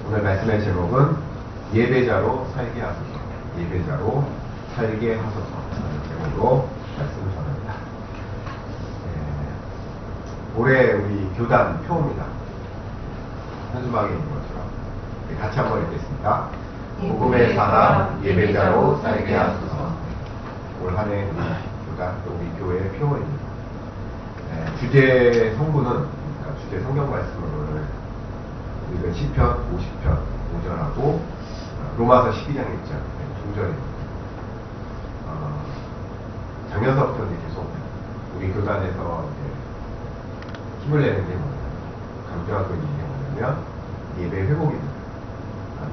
오늘 말씀의 제목은 예배자로 살게 하소서, 예배자로 살게 하소서라는 제목으로 말씀을 전합니다. 올해 우리 교단 표입니다. 현수막에 있는 것처럼 같이 한번 읽겠습니다. 복음의 사람 예배자로 살게 하소서. 올 한 해 우리 교단 또 우리 교회의 표입니다. 주제 성부는 그러니까 주제 성경 말씀으로는 우리가 시편 50편 5절하고 로마서 12장 1절 2절입니다. 작년서부터 이제 계속 우리 교단에서 이제 힘을 내는 게 뭐냐면, 강조하고 있는 게 뭐냐면 예배 회복입니다.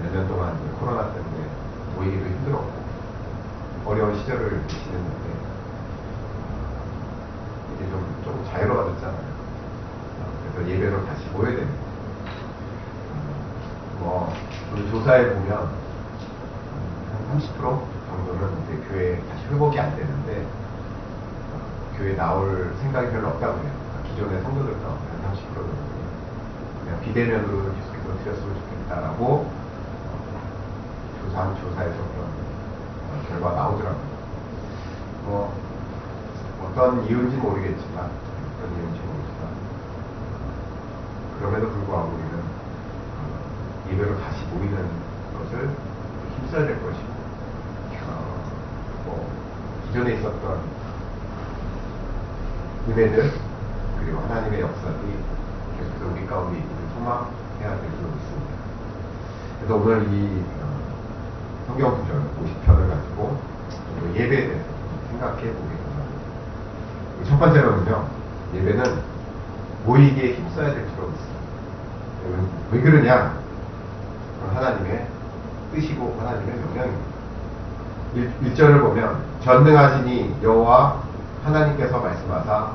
몇 년 동안 코로나 때문에 모이기도 힘들었고 어려운 시절을 지냈는데 이제 좀 자유로워졌잖아요. 그래서 예배로 다시 모여야 됩니다. 오늘 조사해 보면 한 30% 정도는 이제 교회에 다시 회복이 안 되는데 교회에 나올 생각이 별로 없다고 해요. 기존의 성도들도 한 30% 정도 그냥 비대면으로 계속해서 드렸으면 좋겠다라고 조사에서 그런 결과 나오더라고요. 어떤 이유인지 모르겠지만 그럼에도 불구하고 우리는 예배로 다시 모이는 것을 힘써야 될 것이고, 기존에 있었던 은혜들 그리고 하나님의 역사들이 계속해서 우리 가운데 있기를 소망해야 될 필요가 있습니다. 그래서 오늘 이 성경 구절 50편을 가지고 예배에 대해서 생각해 보겠습니다. 첫 번째로는요, 예배는 모이기에 힘써야 될 필요가 있습니다. 왜 그러냐? 하나님의 뜻이고 하나님의 명령입니다. 1절을 보면 전능하시니 여호와 하나님께서 말씀하사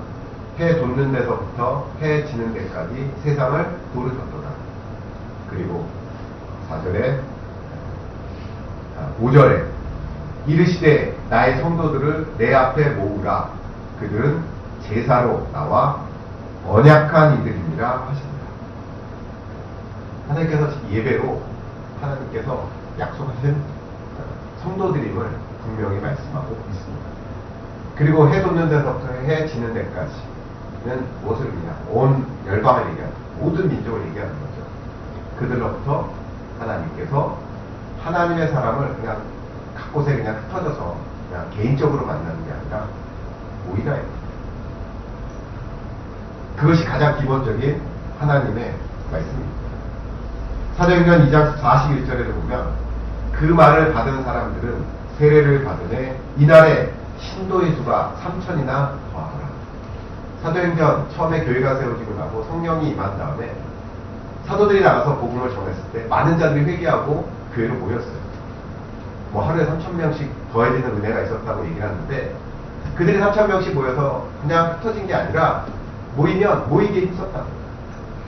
해 돋는 데서부터 해 지는 데까지 세상을 부르셨도다. 그리고 5절에 이르시되 나의 성도들을 내 앞에 모으라. 그들은 제사로 나와 언약한 이들이니라 하십니다. 하나님께서 예배로 하나님께서 약속하신 성도들임을 분명히 말씀하고 있습니다. 그리고 해 돋는 데서부터 해 지는 데까지는 무엇을 의미하냐? 온 열방을 얘기하는, 모든 민족을 얘기하는 거죠. 그들로부터 하나님께서 하나님의 사람을 그냥 각곳에 그냥 흩어져서 그냥 개인적으로 만나는 게 아니라 모이다입니다. 그것이 가장 기본적인 하나님의 말씀입니다. 사도행전 2장 41절에도 보면 그 말을 받은 사람들은 세례를 받으매 이날에 신도의 수가 3,000이나 더하더라. 사도행전 처음에 교회가 세워지고 나고 성령이 임한 다음에 사도들이 나가서 복음을 전했을 때 많은 자들이 회개하고 교회로 모였어요. 하루에 3,000명씩 더해지는 은혜가 있었다고 얘기를 하는데, 그들이 3,000명씩 모여서 그냥 흩어진 게 아니라 모이면 모이기에 힘썼다.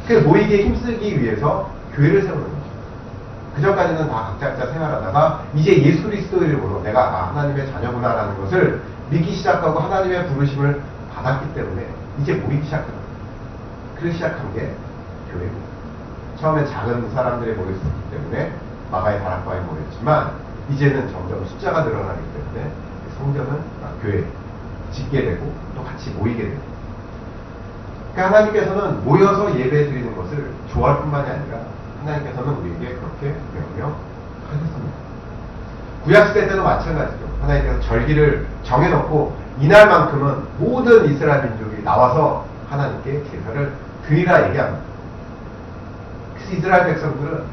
그 모이기에 힘쓰기 위해서 교회를 세우는 거죠. 그전까지는 다 각자 생활하다가 이제 예수 그리스도의 이름으로 내가 하나님의 자녀구나 라는 것을 믿기 시작하고 하나님의 부르심을 받았기 때문에 이제 모이기 시작합니다. 그래서 시작한 게 교회입니다. 처음엔 작은 사람들이 모였기 때문에 마가의 다락방에 모였지만 이제는 점점 숫자가 늘어나기 때문에 성전은 교회 짓게 되고 또 같이 모이게 됩니다. 그러니까 하나님께서는 모여서 예배 드리는 것을 좋아할 뿐만이 아니라 하나님께서는 우리에게 그렇게 명령하셨습니다. 구약시대 때도 마찬가지죠. 하나님께서 절기를 정해놓고 이날만큼은 모든 이스라엘 민족이 나와서 하나님께 제사를 드리라 얘기합니다. 그래서 이스라엘 백성들은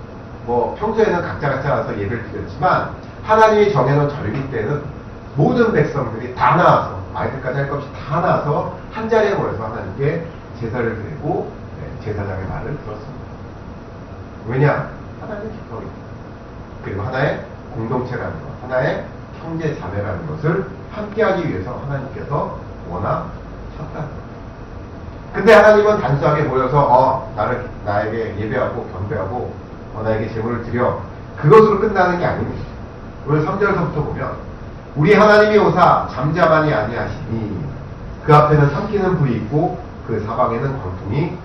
평소에는 각자 와서 예배를 드렸지만 하나님이 정해놓은 절기 때는 모든 백성들이 다 나와서, 아이들까지 할 것 없이 다 나와서 한 자리에 모여서 하나님께 제사를 드리고 제사장의 말을 들었습니다. 왜냐? 하나님의 기뻐입니다. 그리고 하나의 공동체라는 것, 하나의 형제 자매라는 것을 함께하기 위해서 하나님께서 원하셨다는 것. 근데 하나님은 단순하게 모여서 나에게 예배하고 경배하고 나에게 제물을 드려, 그것으로 끝나는 게 아닙니다. 오늘 3절서부터 보면 우리 하나님이 오사 잠잠하니 아니하시니 그 앞에는 삼키는 불이 있고 그 사방에는 광풍이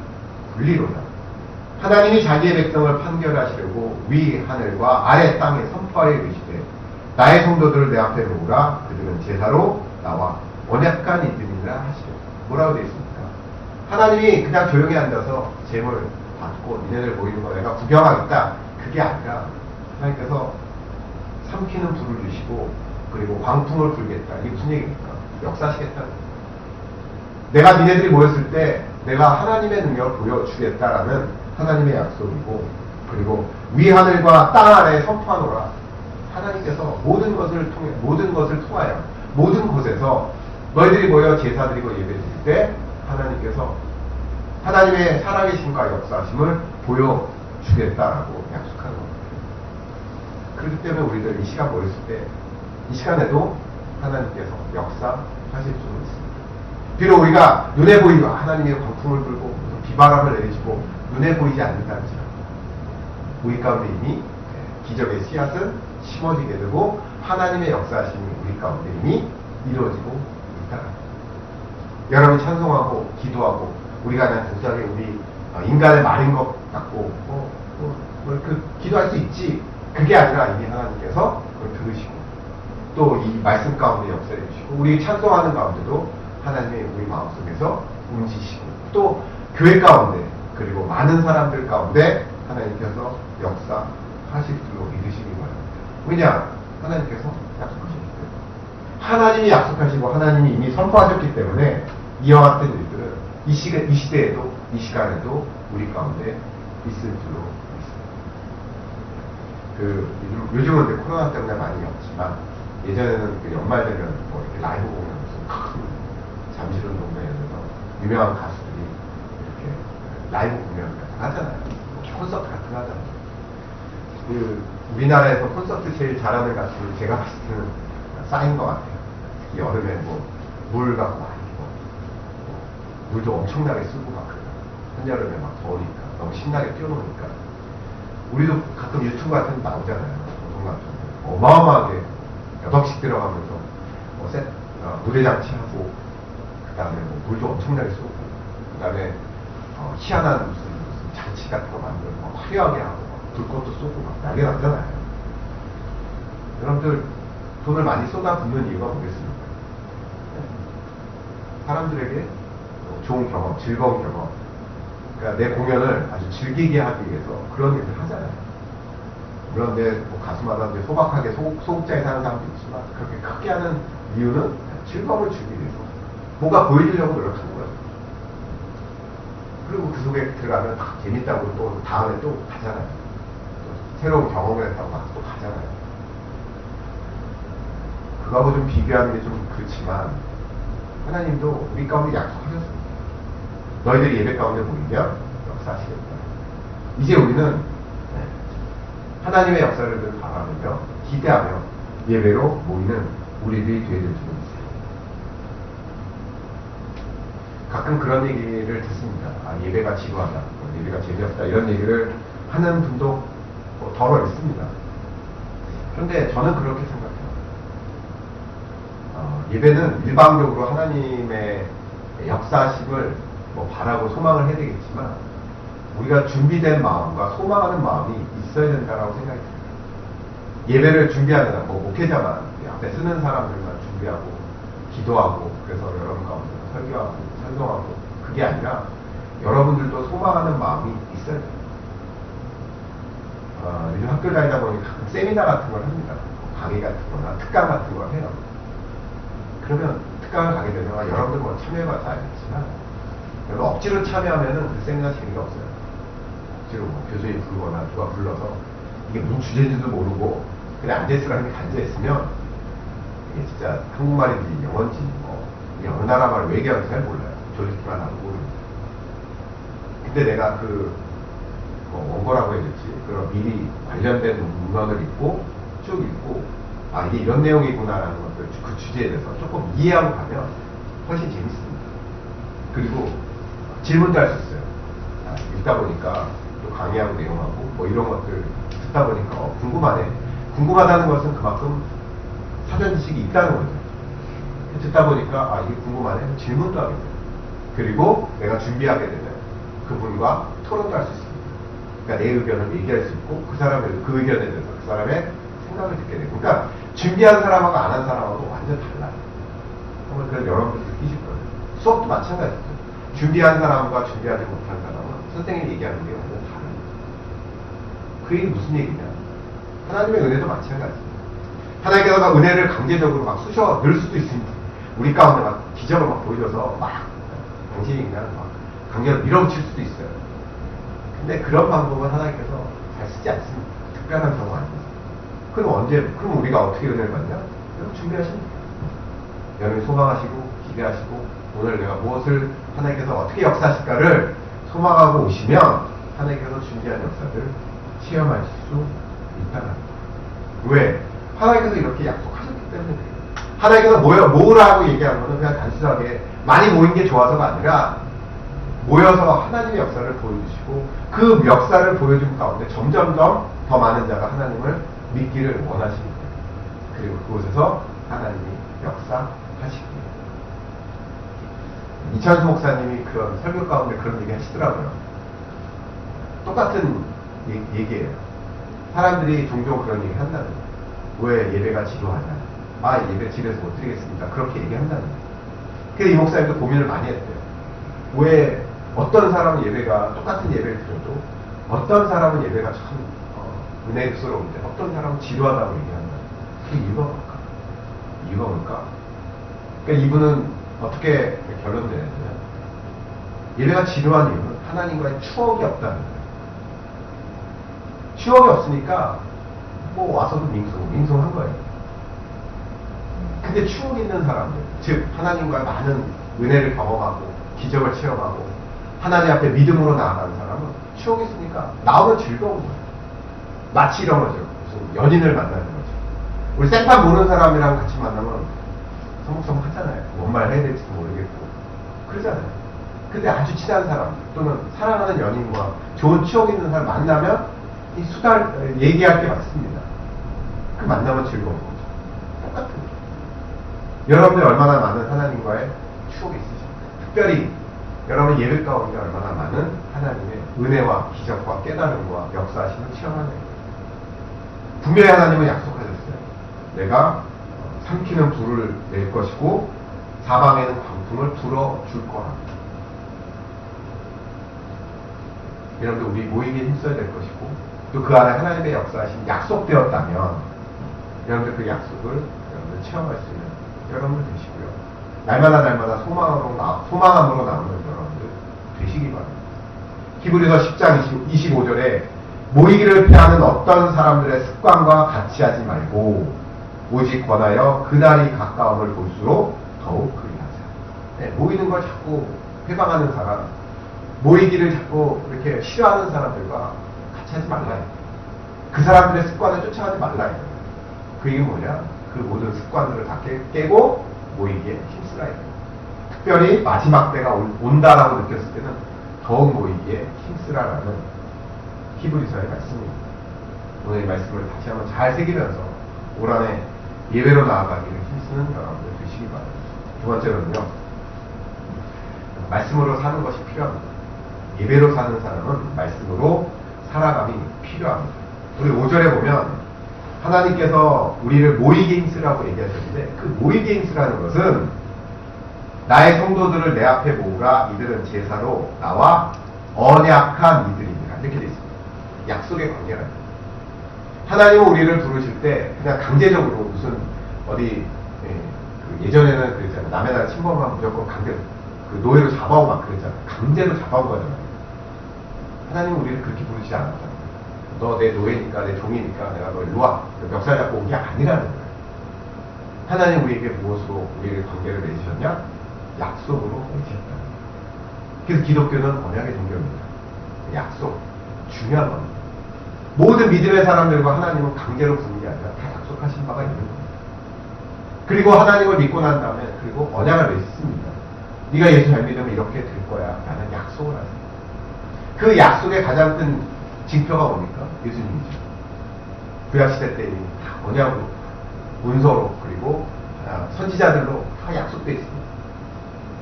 불리로다. 하나님이 자기의 백성을 판결하시려고 위 하늘과 아래 땅에 선포하여 이르시되 나의 성도들을 내 앞에 놓으라. 그들은 제사로 나와 언약간 이들이라 하시오. 뭐라고 되어 있습니까? 하나님이 그냥 조용히 앉아서 재물 받고 니네들 모이는 거 내가 구경하겠다. 그게 아니라 하나님께서 삼키는 불을 주시고 그리고 광풍을 불겠다. 이게 무슨 얘기입니까? 역사하시겠다는 거예요. 내가 니네들이 모였을 때 내가 하나님의 능력을 보여주겠다라는 하나님의 약속이고, 그리고 위하늘과 땅 아래에 선포하노라. 하나님께서 모든 것을 통하여 모든 곳에서 너희들이 모여 제사 드리고 예배 드릴 때 하나님께서 하나님의 살아계심과 역사하심을 보여주겠다라고 약속하는 겁니다. 그렇기 때문에 우리들 이 시간 모였을 때 이 시간에도 하나님께서 역사하실 줄 있습니다. 비록 우리가 눈에 보이고 하나님의 광풍을 불고 비바람을 내리시고 눈에 보이지 않는다 할지라도 우리 가운데 이미 기적의 씨앗은 심어지게 되고 하나님의 역사하심이 우리 가운데 이미 이루어지고 있다. 여러분 찬송하고 기도하고 우리가 그냥 도자기 우리 인간의 말인 것 같고 기도할 수 있지. 그게 아니라 이미 하나님께서 그걸 들으시고 또 이 말씀 가운데 역사해 주시고 우리 찬송하는 가운데도 하나님의 우리 마음속에서 움직이시고 또 교회 가운데 그리고 많은 사람들 가운데 하나님께서 역사하실 줄로 믿으시기 바랍니다. 왜냐? 하나님께서 약속하셨기 때문에. 하나님이 약속하시고 하나님이 이미 선포하셨기 때문에 이와 같은 일들은 이 시대에도 이 시간에도 우리 가운데 있을 줄로 믿습니다. 요즘은 이제 코로나 때문에 많이 없지만 예전에는 연말 되면 뭐 이렇게 라이브 공연에서 큰 잠실운 동네에서 유명한 가수들이 이렇게 라이브 공연 같은 거 하잖아요. 콘서트 같은 거 하잖아요. 우리나라에서 콘서트 제일 잘하는 가수는 제가 봤을 때는 싸인 것 같아요. 특히 여름에 물 갖고 막 물도 엄청나게 쓰고 막 한여름에 막 더우니까 너무 신나게 뛰어노니까 우리도 가끔 유튜브 같은 데 나오잖아요. 방송 같은 데 어마어마하게 8씩 들어가면서 무대 장치하고 그 다음에 물도 엄청나게 쏘고 그 다음에 희한한 무슨 장치 같은 거 만들고 화려하게 하고 불꽃도 쏘고 막 난리 나잖아요. 여러분들 돈을 많이 쏟아붓는 이유가 뭐겠습니까? 사람들에게 좋은 경험, 즐거운 경험, 그러니까 내 공연을 아주 즐기게 하기 위해서 그런 일을 하잖아요. 물론 가수마다 소박하게 소극장에 사는 사람도 있지만 그렇게 크게 하는 이유는 즐거움을 주기 위해서 뭔가 보여주려고 노력하는 거예요. 그리고 그 속에 들어가면 재밌다고 또 다음에 또 가잖아요. 또 새로운 경험을 했다고 또 가잖아요. 그거하고 좀 비교하는 게 좀 그렇지만 하나님도 우리 가운데 약속하셨습니다. 너희들이 예배 가운데 모이면 역사하시겠다. 이제 우리는 하나님의 역사를 바라보며 기대하며 예배로 모이는 우리들이 되어야 될 줄로 믿습니다. 가끔 그런 얘기를 듣습니다. 예배가 지루하다, 예배가 재미없다 이런 얘기를 하는 분도 덜어 있습니다. 그런데 저는 그렇게 생각해요. 예배는 일방적으로 하나님의 역사심을 바라고 소망을 해야 되겠지만 우리가 준비된 마음과 소망하는 마음이 있어야 된다고 생각이 듭니다. 예배를 준비하는 목회자만 앞에 쓰는 사람들만 준비하고 기도하고 그래서 여러분 가운데 설교하고 찬송하고 그게 아니라 여러분들도 소망하는 마음이 있어야 돼요. 요즘 학교 다니다 보니 가끔 세미나 같은 걸 합니다. 강의 같은 거나 특강 같은 걸 해요. 그러면 특강을 가게 되면 여러분들 참여해봐서 알겠지만 여러분 억지로 참여하면은 그 세미나 재미가 없어요. 억지로 교수님이 부르거나 누가 불러서 이게 무슨 주제인지도 모르고 그냥 앉아있으라는 게 앉아있으면 이게 진짜 한국말인지 영어인지 이 어느 나라 말 외계어인지 잘 몰라요. 조직기만 하고 모릅니다. 근데 내가 원고라고 해야 될지 그런 미리 관련된 문헌을 읽고 쭉 읽고 이게 이런 내용이구나라는 것들 그 주제에 대해서 조금 이해하고 가면 훨씬 재밌습니다. 그리고 질문도 할 수 있어요. 읽다 보니까 또 강의하고 내용하고 이런 것들 듣다 보니까 궁금하네. 궁금하다는 것은 그만큼 사전 지식이 있다는 거죠. 듣다 보니까 이게 궁금하네. 질문도 하게 돼요. 그리고 내가 준비하게 되면 그분과 토론도 할 수 있습니다. 그러니까 내 의견을 얘기할 수 있고 그 사람의 그 의견에 대해서 그 사람의 생각을 듣게 되고 그러니까 준비한 사람하고 안 한 사람하고 완전 달라요. 정말 그런 여러분들 느끼실 거예요. 수업도 마찬가지죠. 준비한 사람과 준비하지 못한 사람은 선생님이 얘기하는 게 완전 다릅니다. 그 얘기 무슨 얘기냐? 하나님의 은혜도 마찬가지예요. 하나님께서 막 은혜를 강제적으로 막 쑤셔 넣을 수도 있습니다. 우리 가운데 막 기적을 막 보여줘서 막 당신이 그냥 막 강제로 밀어붙일 수도 있어요. 근데 그런 방법은 하나님께서 잘 쓰지 않습니다. 특별한 경우 아닙니다. 그럼 언제, 그럼 우리가 어떻게 은혜를 받냐? 여러분 준비하십니까? 여러분이 소망하시고 기대하시고 오늘 내가 무엇을 하나님께서 어떻게 역사하실까를 소망하고 오시면 하나님께서 준비한 역사들을 체험하실 수 있다는 겁니다. 왜? 하나님께서 이렇게 약속하셨기 때문에 그래요. 하나님께서 모으라고 얘기하는 것은 그냥 단순하게 많이 모인 게 좋아서가 아니라 모여서 하나님의 역사를 보여주시고 그 역사를 보여준 가운데 점점점 더 많은 자가 하나님을 믿기를 원하십니다. 그리고 그곳에서 하나님이 역사하시기. 이찬수 목사님이 그런 설교 가운데 그런 얘기 하시더라고요. 똑같은 얘기예요. 사람들이 종종 그런 얘기 한다는 거예요. 왜 예배가 지루하냐? 아, 예배 집에서 못 드리겠습니다. 그렇게 얘기한다는 거예요. 그래서 이 목사님도 고민을 많이 했대요. 왜 어떤 사람은 예배가 똑같은 예배를 드려도 어떤 사람은 예배가 참 은혜스러운데 어떤 사람은 지루하다고 얘기한다. 그 이유가 뭘까? 이유가 뭘까? 그러니까 이분은 어떻게 결론 내냐면 예배가 지루한 이유는 하나님과의 추억이 없다는 거예요. 추억이 없으니까 뭐 와서도 밍숭한 거예요. 근데 추억 있는 사람들, 즉 하나님과의 많은 은혜를 경험하고 기적을 체험하고 하나님 앞에 믿음으로 나아가는 사람은 추억이 있으니까 나오면 즐거운 거예요. 마치 이런 거죠. 무슨 연인을 만나는 거죠. 우리 생판 모르는 사람이랑 같이 만나면 서먹서먹 하잖아요. 뭔 말 해야 될지도 모르겠고 그러잖아요. 근데 아주 친한 사람 또는 사랑하는 연인과 좋은 추억 있는 사람 만나면 이 수달 얘기할 게 많습니다. 그 만나면 즐거운 거죠. 똑같은 거죠. 여러분들 얼마나 많은 하나님과의 추억이 있으십니까? 특별히 여러분 예배 가운데 얼마나 많은 하나님의 은혜와 기적과 깨달음과 역사하심을 체험하는 거예요. 분명히 하나님은 약속하셨어요. 내가 삼키는 불을 낼 것이고 사방에는 광풍을 불어줄 거라. 여러분들 우리 모이기에 힘써야 될 것이고 또 그 안에 하나님의 역사하심이 약속되었다면 여러분들 그 약속을 여러분들 체험할 수 있는 여러분들 되시고요. 날마다 소망함으로 나오는 여러분들 되시기 바랍니다. 히브리서 10장 25절에 모이기를 피하는 어떤 사람들의 습관과 같이 하지 말고 오직 권하여 그날이 가까움을 볼수록 더욱 그리하자. 네, 모이는 걸 자꾸 회방하는 사람, 모이기를 자꾸 이렇게 싫어하는 사람들과 같이 하지 말라요. 그 사람들의 습관을 쫓아가지 말라요. 그 얘기는 뭐냐? 그 모든 습관들을 다 깨고 모이기에 힘쓰라. 특별히 마지막 때가 온다라고 느꼈을 때는 더욱 모이기에 힘쓰라라는 히브리서의 말씀입니다. 오늘 이 말씀을 다시 한번 잘 새기면서 올 한해 예배로 나아가기를 힘쓰는 여러분들 되시기 바랍니다. 두 번째로는요, 말씀으로 사는 것이 필요합니다. 예배로 사는 사람은 말씀으로 살아감이 필요합니다. 우리 5절에 보면 하나님께서 우리를 모이게 힘쓰라고 얘기하셨는데 그 모이게 힘쓰라는 것은 나의 성도들을 내 앞에 모으라. 이들은 제사로 나와 언약한 이들입니다. 이렇게 되어 있습니다. 약속의 관계라는 거예요. 하나님은 우리를 부르실 때 그냥 강제적으로 무슨 어디 그 예전에는 그랬잖아요. 남의 나라 침범하면 무조건 강제로 그 노예로 잡아오고 막 그랬잖아요. 강제로 잡아온 거잖아요. 하나님은 우리를 그렇게 부르시지 않았잖아요. 너 내 노예니까 내 종이니까 내가 너 일로 와. 멱살 잡고 온 게 아니라는 거예요. 하나님 우리에게 무엇으로 우리에게 관계를 맺으셨냐? 약속으로 맺으셨다. 그래서 기독교는 언약의 종교입니다. 약속. 중요한 겁니다. 모든 믿음의 사람들과 하나님은 강제로 부르는 게 아니라 다 약속하신 바가 있는 겁니다. 그리고 하나님을 믿고 난 다음에 그리고 언약을 맺습니다. 네가 예수 잘 믿으면 이렇게 될 거야 라는 약속을 하세요. 그 약속의 가장 큰 징표가 뭡니까? 예수님이죠. 구약시대 때 다 언약으로 문서로 그리고 선지자들로 다 약속되어 있습니다.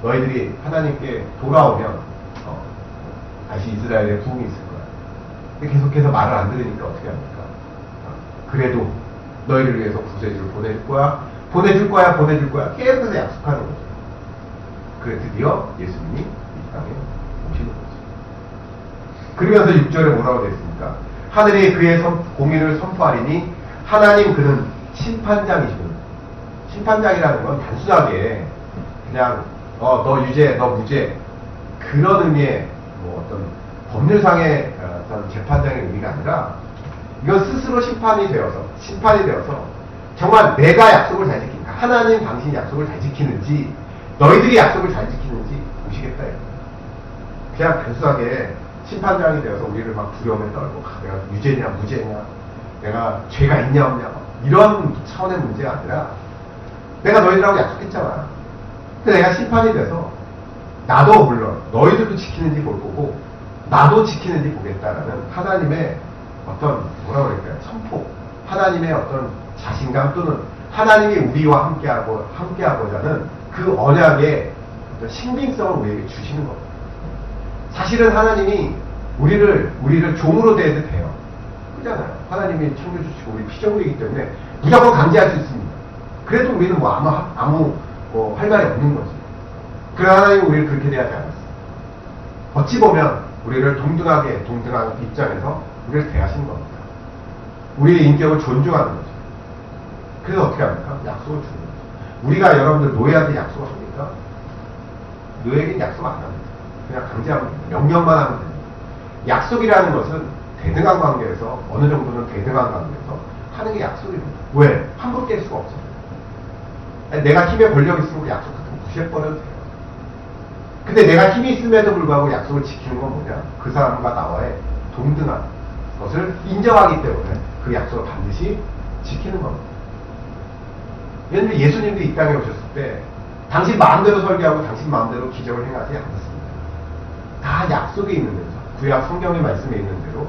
너희들이 하나님께 돌아오면 다시 이스라엘의 부흥이 있을 거야. 계속해서 말을 안 들으니까 어떻게 합니까? 그래도 너희를 위해서 구세주를 보내줄 거야. 보내줄 거야. 보내줄 거야. 계속해서 약속하는 거죠. 그래 드디어 예수님이 이 땅에 오시는 거죠. 그러면서 6절에 뭐라고 되어 있습니까? 하늘이 그의 공의를 선포하리니 하나님 그는 심판장이시거든요. 심판장이라는 건 단순하게 그냥 너 유죄, 너 무죄 그런 의미의 뭐 어떤 법률상의 어떤 재판장의 의미가 아니라 이건 스스로 심판이 되어서 정말 내가 약속을 잘 지키니까 하나님 당신이 약속을 잘 지키는지 너희들이 약속을 잘 지키는지 보시겠다. 그냥 단순하게 심판장이 되어서 우리를 막 두려움에 떨고 내가 유죄냐 무죄냐 내가 죄가 있냐 없냐 이런 차원의 문제가 아니라 내가 너희들하고 약속했잖아. 근데 내가 심판이 돼서 나도 물론 너희들도 지키는지 볼 거고 나도 지키는지 보겠다라는 하나님의 어떤 뭐라 그럴까요? 선포, 하나님의 어떤 자신감 또는 하나님이 우리와 함께하고자 하는 그 언약의 어떤 신빙성을 우리에게 주시는 겁니다. 사실은 하나님이 우리를 종으로 대해도 돼요. 그렇잖아요. 하나님이 챙겨주시고 우리 피조물이기 때문에 무조건 강제할 수 있습니다. 그래도 우리는 뭐 아무 할 말이 없는 거지. 그러나 하나님은 우리를 그렇게 대하지 않았어요. 어찌 보면 우리를 동등한 입장에서 우리를 대하신 겁니다. 우리의 인격을 존중하는 거죠. 그래서 어떻게 합니까? 약속을 주는 거죠. 우리가 여러분들 노예한테 약속을 합니까? 노예에게는 약속 안 합니다. 그냥 강제하면 됩니다. 명령만 하면 됩니다. 약속이라는 것은 대등한 관계에서 어느 정도는 대등한 관계에서 하는 게 약속입니다. 왜? 함부로 깰 수가 없어요. 내가 힘에 권력 있으면 그 약속 같은 거 무시해버려도 돼요. 근데 내가 힘이 있음에도 불구하고 약속을 지키는 건 뭐냐? 그 사람과 나와의 동등한 것을 인정하기 때문에 그 약속을 반드시 지키는 겁니다. 예를 들어 예수님도 이 땅에 오셨을 때 당신 마음대로 설교하고 당신 마음대로 기적을 행하지 않았습니다. 다 약속에 있는 거죠. 구약 성경의 말씀에 있는 대로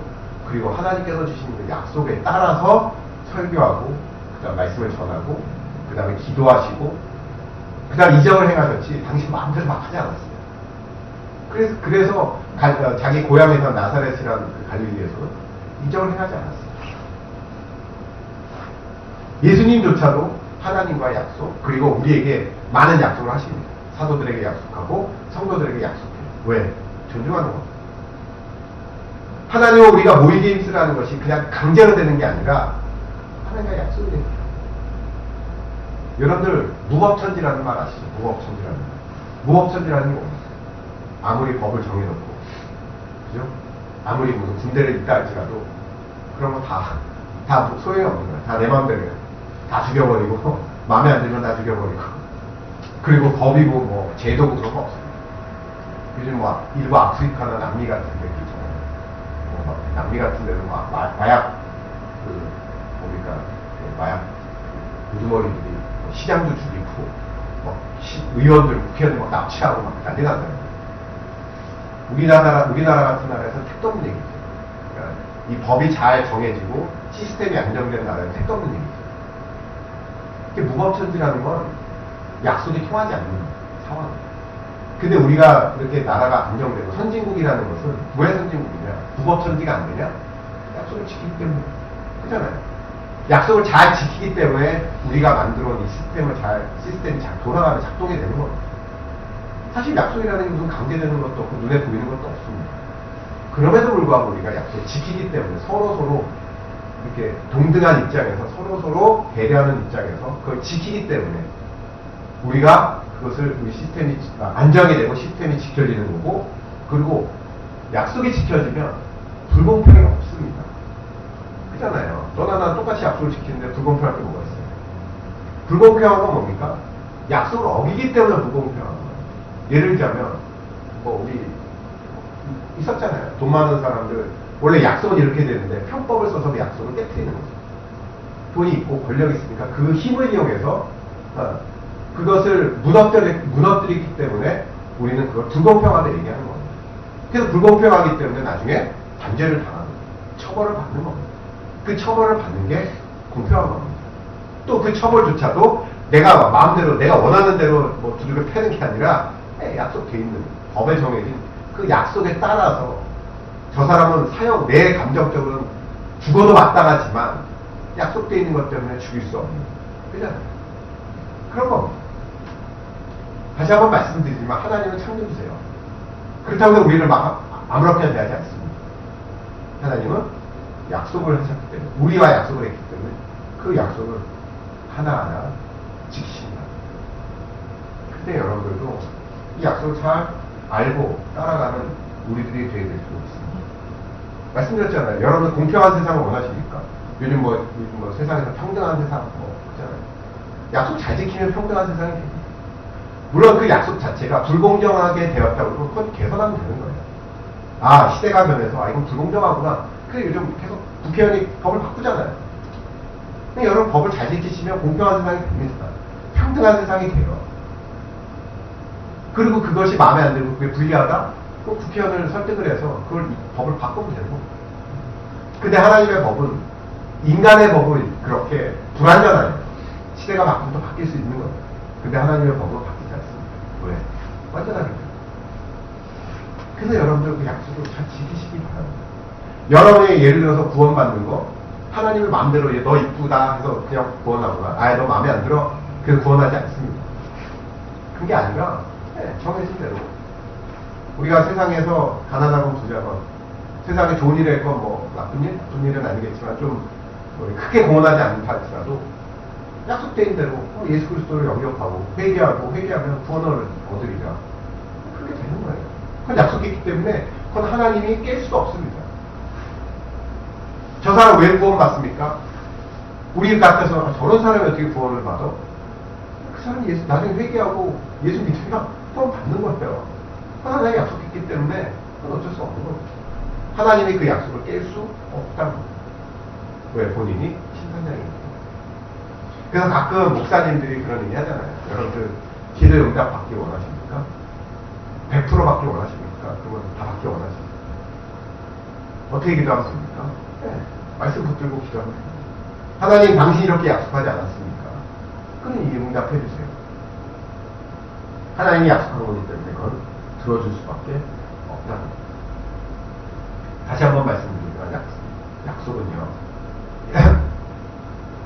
그리고 하나님께서 주신 그 약속에 따라서 설교하고 그 다음 말씀을 전하고 그 다음에 기도하시고 그 다음 이적을 행하셨지 당신 마음대로 막 하지 않았어요. 그래서 자기 고향에서 나사렛이라는 그 갈릴리에서는 이적을 행하지 않았어요. 예수님조차도 하나님과의 약속 그리고 우리에게 많은 약속을 하십니다. 사도들에게 약속하고 성도들에게 약속해요. 왜? 존중하는 겁니다. 하나님과 우리가 모이게 힘쓰라는 것이 그냥 강제로 되는 게 아니라 하나님과 약속이 됩니다. 여러분들 무법천지라는 말 아시죠? 무법천지라는 말. 무법천지라는 게 뭡니까? 아무리 법을 정해놓고 그죠? 아무리 무슨 군대를 있다 할지라도 그런 거 다 소용이 없는 거야. 다 내 맘대로야. 다 죽여버리고 마음에 안 들면 다 죽여버리고 그리고 법이고 뭐 제도고 그런 거 없어요. 요즘 뭐 일부 아프리카나 남미 같은 데 있잖아요. 남미 같은 데는 마약 마약 우두머리들이 시장도 죽이고 의원들 국회의원들 막 납치하고 막 난리 나잖아요. 우리나라 같은 나라에서는 택도 없는 얘기죠. 그러니까 이 법이 잘 정해지고 시스템이 안정된 나라에는 택도 없는 얘기죠. 이게 무법천지라는 건 약속이 통하지 않는 상황이에요. 근데 우리가 이렇게 나라가 안정되고 선진국이라는 것은 왜 선진국이냐? 무법천지가 안 되냐? 약속을 지키기 때문에. 그렇잖아요. 약속을 잘 지키기 때문에 우리가 만들어 온 이 시스템이 잘 돌아가는 작동이 되는 겁니다. 사실 약속이라는 게 무슨 강제되는 것도 없고 눈에 보이는 것도 없습니다. 그럼에도 불구하고 우리가 약속을 지키기 때문에 서로 이렇게 동등한 입장에서 서로 배려하는 입장에서 그걸 지키기 때문에 우리가 그것을 우리 시스템이 안정이 되고 시스템이 지켜지는 거고 그리고 약속이 지켜지면 불공평이 없습니다. 그렇잖아요. 너나 나는 똑같이 약속을 지키는데 불공평할 게 뭐가 있어요? 불공평한 건 뭡니까? 약속을 어기기 때문에 불공평한 거예요. 예를 들자면 우리 있었잖아요. 돈 많은 사람들 원래 약속은 이렇게 되는데 편법을 써서 약속을 깨트리는 거죠. 돈이 있고 권력이 있으니까 그 힘을 이용해서 그것을 무너뜨리기 때문에 우리는 그걸 불공평하다 얘기하는 겁니다. 그래서 불공평하기 때문에 나중에 단죄를 당하는 거예요. 처벌을 받는 겁니다. 그 처벌을 받는 게 공평한 겁니다. 또 그 처벌조차도 내가 마음대로 내가 원하는 대로 두들겨 패는 게 아니라 약속돼 있는 법에 정해진 그 약속에 따라서 저 사람은 사형, 내 감정적으로는 죽어도 마땅하지만 약속되어 있는 것 때문에 죽일 수 없는. 그잖아요. 그런 겁니다. 다시 한번 말씀드리지만 하나님은 창조주세요. 그렇다고 해서 우리를 막 아무렇게나 대하지 않습니다. 하나님은 약속을 하셨기 때문에, 우리와 약속을 했기 때문에 그 약속을 하나하나 지키신다. 근데 여러분들도 이 약속을 잘 알고 따라가는 우리들이 되어야 될 필요가 있습니다. 말씀드렸잖아요. 여러분들 공평한 세상을 원하십니까? 요즘 뭐 세상에서 평등한 세상 그렇잖아요. 약속 잘 지키면 평등한 세상이 됩니다. 물론 그 약속 자체가 불공정하게 되었다고 그러면 그건 개선하면 되는 거예요. 아, 시대가 변해서 이건 불공정하구나. 그래 요즘 계속 국회의원이 법을 바꾸잖아요. 근데 여러분 법을 잘 지키시면 공평한 세상이 됩니다. 평등한 세상이 돼요. 그리고 그것이 마음에 안 들고 그게 불리하다? 그럼 국회의원을 설득을 해서 그걸 법을 바꾸면 되고. 근데 하나님의 법은 인간의 법은 그렇게 불완전해요. 시대가 바꾸면 또 바뀔 수 있는 거예요. 근데 하나님의 법은 바뀌지 않습니다. 왜? 완전하기 때문에. 그래서 여러분들 그 약속을 잘 지키시기 바랍니다. 여러분이 예를 들어서 구원받는 거 하나님의 마음대로 너 이쁘다 해서 그냥 구원하거나 너 마음에 안 들어 그래서 구원하지 않습니다. 그게 아니라 정해진 대로 우리가 세상에서 가난하건 부자건 세상에 좋은 일 했건 뭐 나쁜 일은 아니겠지만 좀 크게 공헌하지 않는 할지라도 약속된 대로 예수 그리스도를 영접하고 회개하면 구원을 얻으리라. 그렇게 되는 거예요. 그건 약속했기 때문에 그건 하나님이 깰 수가 없습니다. 저 사람 왜 구원받습니까? 우리 같아서 저런 사람이 어떻게 구원을 받아? 그 사람이 나중에 회개하고 예수 믿으면 구원 받는 거예요. 하나님이 약속했기 때문에 그건 어쩔 수 없는 겁니다. 하나님이 그 약속을 깰 수 없다는 겁니다. 왜? 본인이 신선장입니다. 그래서 가끔 목사님들이 그런 얘기 하잖아요. 여러분들 기도 응답 받기 원하십니까? 100% 받기 원하십니까? 그러면 다 받기 원하십니까? 어떻게 기도하면 됩니까? 말씀 붙들고 기도하면 됩니다. 하나님 당신이 이렇게 약속하지 않았습니까? 그럼 이 응답해 주세요. 하나님이 약속한 거기 때문에 그건 들어줄 수밖에 없다는 겁니다. 다시 한번 말씀드리면 약속은요.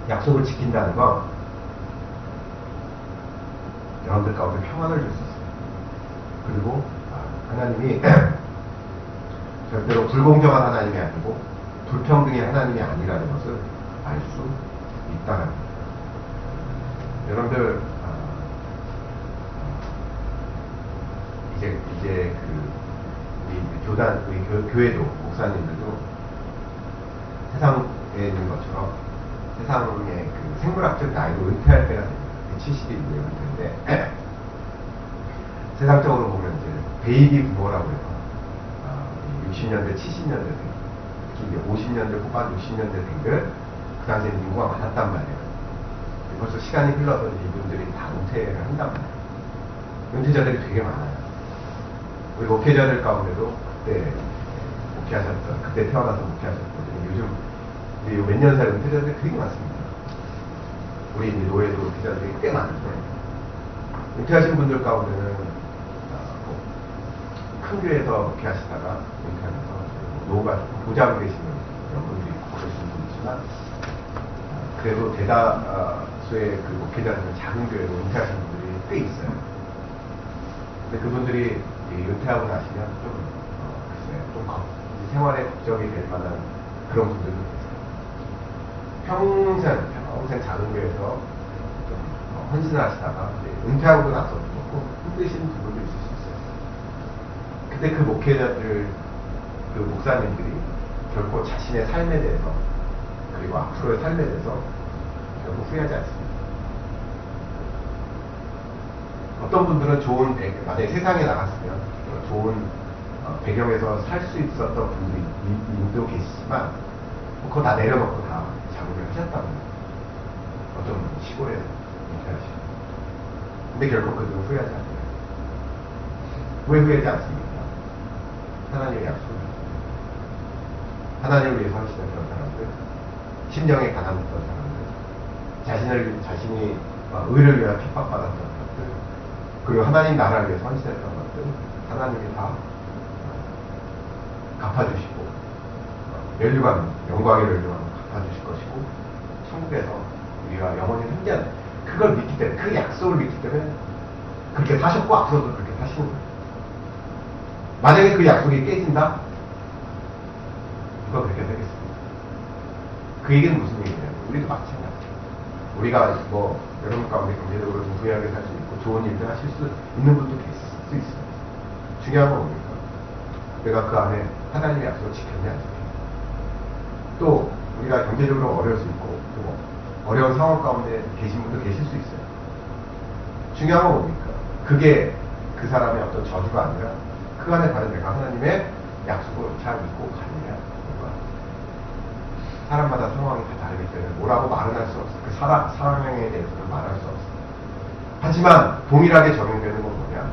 약속을 지킨다는 건 여러분들 가운데 평안을 줄 수 있어요. 그리고 하나님이 절대로 불공정한 하나님이 아니고 불평등의 하나님이 아니라는 것을 알 수 있다는 겁니다. 여러분들 이제 우리 교회도 목사님들도 세상에 있는 것처럼 세상의 그 생물학적 나이로 은퇴할 때가 됩니다. 70이 있는 텐데 세상적으로 보면 이제 베이비 부모라고 해서 60년대, 70년대생, 특히 50년대 후반, 60년대생들 그 당시에는 인구가 많았단 말이에요. 벌써 시간이 흘러서 이분들이 다 은퇴를 한단 말이에요. 은퇴자들이 되게 많아요. 우리 목회자들 가운데도 그때 목회하셨던, 그때 태어나서 목회하셨거든요. 요즘 몇 년 살 은퇴자들이 되게 많습니다. 우리 노예도 은퇴자들이 꽤 많은데 은퇴하신 분들 가운데는 큰 교회에서 목회하시다가 은퇴하면서 노후가 조금 보장이 되시는 분들이 그러시는 분이지만 그래도 대다수의 그 목회자들은 작은 교회로 은퇴하신 분들이 꽤 있어요. 근데 그분들이 은퇴하고 나시면 좀 생활에 걱정이 될 만한 그런 분들도 있어요. 평생 작은 교회에서 좀 헌신을 하시다가 은퇴하고 나서 조금 힘드신 부분도 있을 수 있어요. 근데 그 목회자들, 그 목사님들이 결코 자신의 삶에 대해서 그리고 앞으로의 삶에 대해서 결코 후회하지 않습니다. 어떤 분들은 만약에 세상에 나갔으면 좋은 배경에서 살 수 있었던 분들도 계시지만 그거 다 내려놓고 다 작업을 하셨다고 합니다. 어떤 시골에서 은퇴하시고. 근데 결국 그들은 후회하지 않아요. 왜 후회하지 않습니까? 하나님의 약속입니다. 하나님을 위해서 헌신했던 사람들, 심령에 가난했던 사람들, 자신이 의를 위하여 핍박받았던 사람들, 그리고 하나님 나라를 위해서 헌신했던 것들, 하나님이 다 갚아 갚아주시고 면류관, 영광의 면류관 갚아주실 것이고 천국에서 우리가 영원히 함께하는 그걸 믿기 때문에 그 약속을 믿기 때문에 그렇게 사셨고 앞으로도 그렇게 사시는 거예요. 만약에 그 약속이 깨진다? 누가 그렇게 되겠습니까? 그 얘기는 무슨 얘기냐면 우리도 마찬가지죠. 우리가 뭐 여러분 가운데 경제적으로 좀 부유하게 살 수 있고 좋은 일들 하실 수 있는 분도 계실 수 있어요. 중요한 건 뭡니까? 내가 그 안에 하나님의 약속을 지켰냐 안 지켰냐. 또 우리가 경제적으로 어려울 수 있고 또 어려운 상황 가운데 계신 분도 계실 수 있어요. 중요한 건 뭡니까? 그게 그 사람의 어떤 저주가 아니라 그 안에 바른 내가 하나님의 약속을 잘 믿고 가느냐. 사람마다 상황이 다 다르기 때문에 뭐라고 말은 할 수 없어요. 그 상황에 대해서는 말할 수 없어요. 하지만 동일하게 적용되는 건 뭐냐?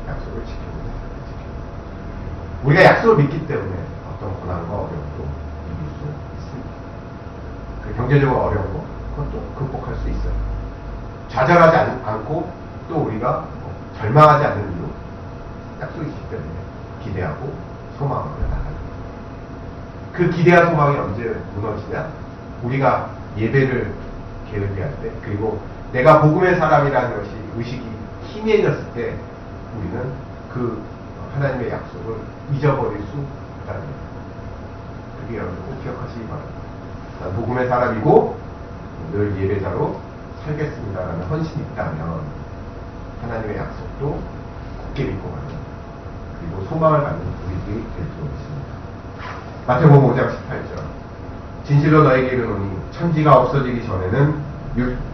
약속을 지키는 거예요. 우리가 약속을 믿기 때문에 어떤 고난과 어려움도 이길 수 있습니다. 그 경제적으로 어려운 거 그것도 극복할 수 있어요. 좌절하지 않고 또 우리가 절망하지 않는 이유 약속이 있기 때문에 기대하고 소망하며 나가는 그 기대와 소망이 언제 무너지냐? 우리가 예배를 게을리할 때, 그리고 내가 복음의 사람이라는 것이 의식이 희미해졌을 때 우리는 그 하나님의 약속을 잊어버릴 수 있다는 거예요. 그게 여러분 꼭 기억하시기 바랍니다. 난 복음의 사람이고 늘 예배자로 살겠습니다라는 헌신이 있다면 하나님의 약속도 굳게 믿고 가는 그리고 소망을 갖는 우리들이 될 수 있습니다. 마태복음 5장 18절 진실로 너에게 이르노니 천지가 없어지기 전에는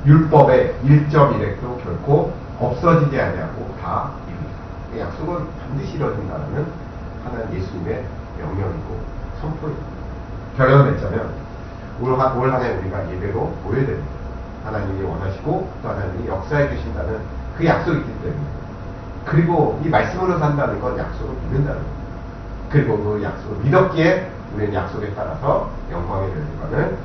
율법의 1.1획도 결코 없어지지 아니하고 다 이루리라. 약속은 반드시 이루어진다는 하나님 예수님의 명령이고 선포입니다. 결론을 맺자면 올 한 해 우리가 예배로 모여야 됩니다. 하나님이 원하시고 또 하나님이 역사해 주신다는 그 약속이 있기 때문에 그리고 이 말씀으로 산다는 건 약속을 믿는다는 거예요. 그리고 그 약속을 믿었기에 우리는 약속에 따라서 영광의 면류관을